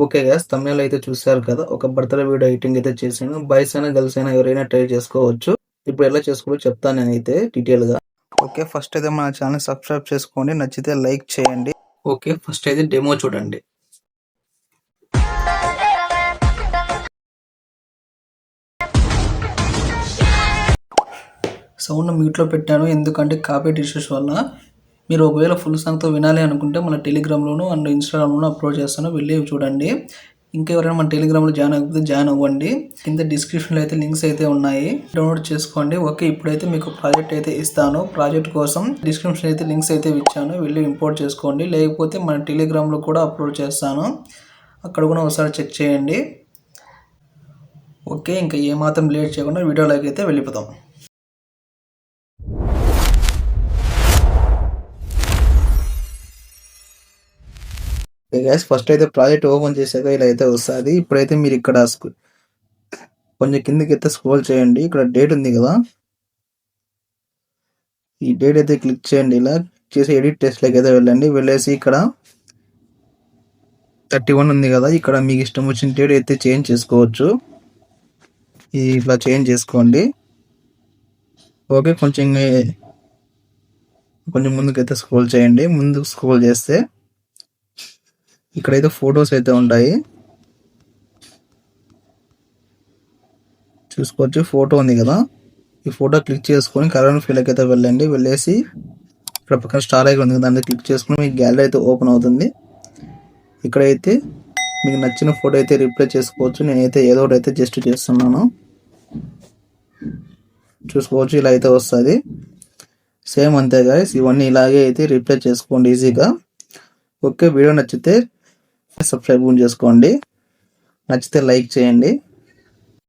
Okay guys, thumbnail అయితే చూసారు కదా. ఒక బర్త్‌డే వీడియో ఎడిటింగ్ అయితే చేశాను. బాయ్స్ అయినా, గర్ల్స్ అయినా ఎవరైనా ట్రై చేసుకోవచ్చు. ఇప్పుడు ఎలా చేసుకోవాలో చెప్తాను నేనైతే డీటెయిల్‌గా. ఓకే, ఫస్ట్ అయితే మన ఛానల్ సబ్స్క్రైబ్ చేసుకోండి. నచ్చితే లైక్ చేయండి. ఓకే, ఫస్ట్ అయితే డెమో చూడండి. సౌండ్ మ్యూట్లో పెట్టాను, ఎందుకంటే కాపీరైట్ ఇష్యూస్ వల్ల. మీరు ఒకవేళ ఫుల్ సాంగ్తో వినాలి అనుకుంటే మన టెలిగ్రామ్లోను అండ్ ఇన్స్టాగ్రామ్లోను అప్లోడ్ చేస్తాను, వెళ్ళి చూడండి. ఇంకా ఎవరైనా మన టెలిగ్రామ్లో జాయిన్ అవ్వకపోతే జాయిన్ అవ్వండి. కింద డిస్క్రిప్షన్లో అయితే లింక్స్ అయితే ఉన్నాయి, డౌన్లోడ్ చేసుకోండి. ఓకే, ఇప్పుడైతే మీకు ప్రాజెక్ట్ అయితే ఇస్తాను. ప్రాజెక్ట్ కోసం డిస్క్రిప్షన్ అయితే లింక్స్ అయితే ఇచ్చాను, వెళ్ళి ఇంపోర్ట్ చేసుకోండి. లేకపోతే మన టెలిగ్రామ్లో కూడా అప్లోడ్ చేస్తాను, అక్కడ కూడా ఒకసారి చెక్ చేయండి. ఓకే, ఇంకా ఏమాత్రం లేట్ చేయకుండా వీడియోలోకి అయితే వెళ్ళిపోతాం. గైస్, ఫస్ట్ అయితే ప్రాజెక్ట్ ఓపెన్ చేశాక ఇలా అయితే వస్తుంది. ఇప్పుడైతే మీరు ఇక్కడ కొంచెం కిందకి అయితే స్క్రోల్ చేయండి. ఇక్కడ డేట్ ఉంది కదా, ఈ డేట్ అయితే క్లిక్ చేయండి. ఇలా చేసి ఎడిట్ టెస్ట్లోకి అయితే వెళ్ళండి. వెళ్ళేసి ఇక్కడ 31 ఉంది కదా, ఇక్కడ మీకు ఇష్టం వచ్చిన డేట్ అయితే చేంజ్ చేసుకోవచ్చు. ఇట్లా చేంజ్ చేసుకోండి. ఓకే, కొంచెం ముందుకైతే స్క్రోల్ చేయండి. ముందుకు స్క్రోల్ చేస్తే ఇక్కడైతే ఫొటోస్ అయితే ఉంటాయి, చూసుకోవచ్చు. ఫోటో ఉంది కదా, ఈ ఫోటో క్లిక్ చేసుకొని కరెంట్ ఫీల్డ్కి అయితే వెళ్ళండి. వెళ్ళేసి ఇక్కడ పక్కన స్టార్ ఐకాన్ ఉంది కదా, దాన్ని క్లిక్ చేసుకుని మీకు గ్యాలరీ అయితే ఓపెన్ అవుతుంది. ఇక్కడైతే మీకు నచ్చిన ఫోటో అయితే రిప్లై చేసుకోవచ్చు. నేనైతే ఏదో ఒకటి అయితే జస్ట్ చేస్తున్నాను, చూసుకోవచ్చు. ఇలా అయితే వస్తుంది, సేమ్ అంతే గైస్. ఇవన్నీ ఇలాగే అయితే రిప్లై చేసుకోండి ఈజీగా. ఓకే, వీడియో నచ్చితే సబ్స్క్రైబ్ చేసుకోండి, నచ్చితే లైక్ చేయండి.